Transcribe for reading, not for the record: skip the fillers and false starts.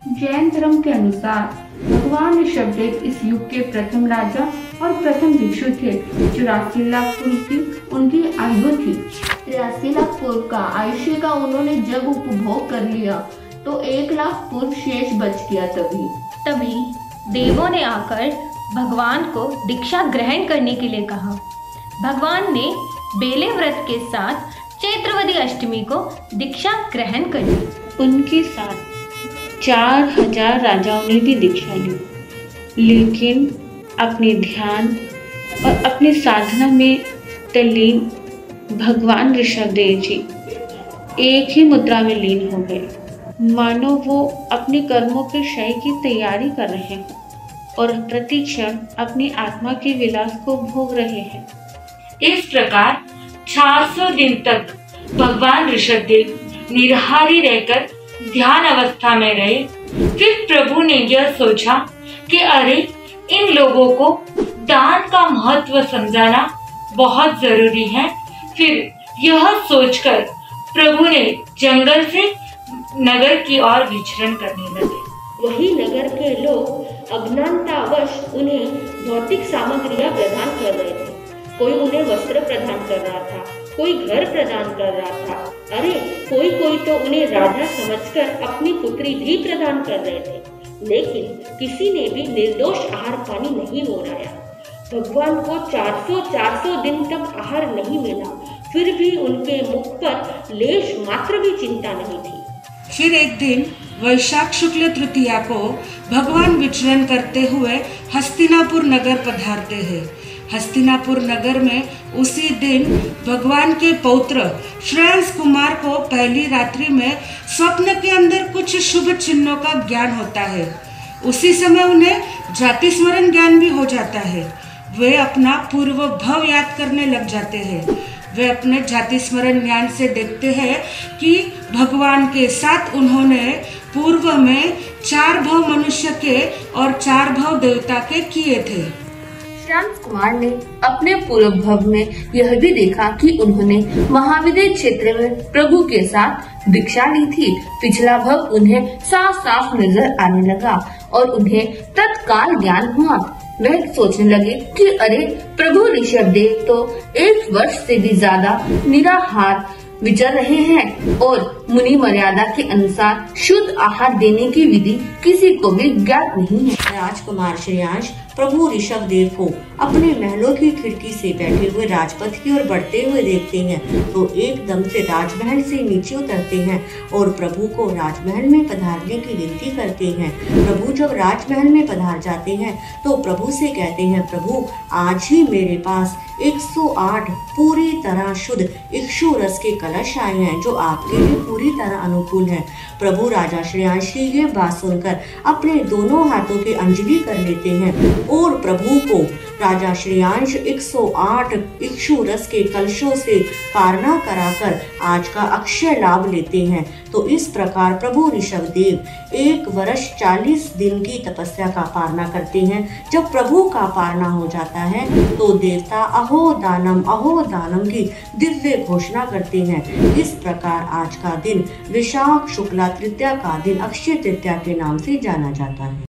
जैन धर्म के अनुसार भगवान ऋषभदेव इस युग के प्रथम राजा और प्रथम भिक्षु थे। 84 लाख पूर्व की उनकी आयु थी। 83 लाख पूर्व का आयुष्य का उन्होंने जब उपभोग कर लिया तो 1 लाख पूर्व शेष बच गया। तभी देवों ने आकर भगवान को दीक्षा ग्रहण करने के लिए कहा। भगवान ने बेले व्रत के साथ चैत्रवदी अष्टमी को दीक्षा ग्रहण कर ली। उनके साथ 4000 राजाओं ने भी दीक्षा ली, लेकिन अपने ध्यान और अपनी साधना में तल्लीन भगवान ऋषभदेव जी एक ही मुद्रा में लीन हो गए, मानो वो अपने कर्मों के क्षय की तैयारी कर रहे हैं और प्रतिक्षण अपनी आत्मा के विलास को भोग रहे हैं। इस प्रकार 400 दिन तक भगवान ऋषभदेव निराहारी रहकर ध्यान अवस्था में रहे। फिर प्रभु ने यह सोचा कि अरे, इन लोगों को दान का महत्व समझाना बहुत जरूरी है। फिर यह सोचकर प्रभु ने जंगल से नगर की ओर विचरण करने लगे। वही नगर के लोग अज्ञानतावश उन्हें भौतिक सामग्रियां प्रदान कर रहे थे। कोई उन्हें वस्त्र प्रदान कर रहा था, कोई घर प्रदान कर रहा था, अरे कोई तो उन्हें राजा समझकर अपनी पुत्री भी प्रदान कर रहे थे। लेकिन किसी ने भी निर्दोष आहार पानी नहीं मोड़ाया। भगवान को 400 दिन तक आहार नहीं मिला, फिर भी उनके मुख पर लेश मात्र भी चिंता नहीं थी। फिर एक दिन वैशाख शुक्ल तृतीया को भगवान विचरण करते हुए हस्तिनापुर नगर पधारते हैं। हस्तिनापुर नगर में उसी दिन भगवान के पौत्र श्रेयस कुमार को पहली रात्रि में स्वप्न के अंदर कुछ शुभ चिन्हों का ज्ञान होता है। उसी समय उन्हें जाति स्मरण ज्ञान भी हो जाता है। वे अपना पूर्व भव याद करने लग जाते हैं। वे अपने जाति स्मरण ज्ञान से देखते हैं कि भगवान के साथ उन्होंने पूर्व में 4 भव मनुष्य के और 4 भव देवता के किए थे। श्रेयस कुमार ने अपने पूर्व भव में यह भी देखा कि उन्होंने महाविद्य क्षेत्र में प्रभु के साथ दीक्षा ली थी। पिछला भव उन्हें साफ साफ नजर आने लगा और उन्हें तत्काल ज्ञान हुआ। वह सोचने लगे कि अरे, प्रभु ऋषभदेव तो 1 वर्ष से भी ज्यादा निराहार विचर रहे हैं और मुनि मर्यादा के अनुसार शुद्ध आहार देने की विधि किसी को भी ज्ञात नहीं है। राजकुमार श्रेयांश प्रभु ऋषभदेव को अपने महलों की खिड़की से बैठे हुए राजपथ की ओर बढ़ते हुए देखते हैं तो एकदम से राजमहल से नीचे उतरते हैं और प्रभु को राजमहल में पधारने की विनती करते हैं। प्रभु जब राजमहल में पधार जाते हैं तो प्रभु से कहते हैं, प्रभु आज ही मेरे पास 108 पूरी तरह शुद्ध इक्षु रस के कलश आए हैं जो आपके लिए पूरी तरह अनुकूल हैं। प्रभु राजा श्रेयांश की ये बात सुनकर अपने दोनों हाथों की अंजलि कर लेते हैं और प्रभु को राजा श्रेयांश 108 इक्षु रस के कलशों से पारना कराकर आज का अक्षय लाभ लेते हैं। तो इस प्रकार प्रभु ऋषभदेव 1 वर्ष 40 दिन की तपस्या का पारना करते हैं। जब प्रभु का पारना हो जाता है तो देवता अहो दानम की दिव्य घोषणा करते हैं। इस प्रकार आज का दिन वैशाख शुक्ला तृतीया का दिन अक्षय तृतीया के नाम से जाना जाता है।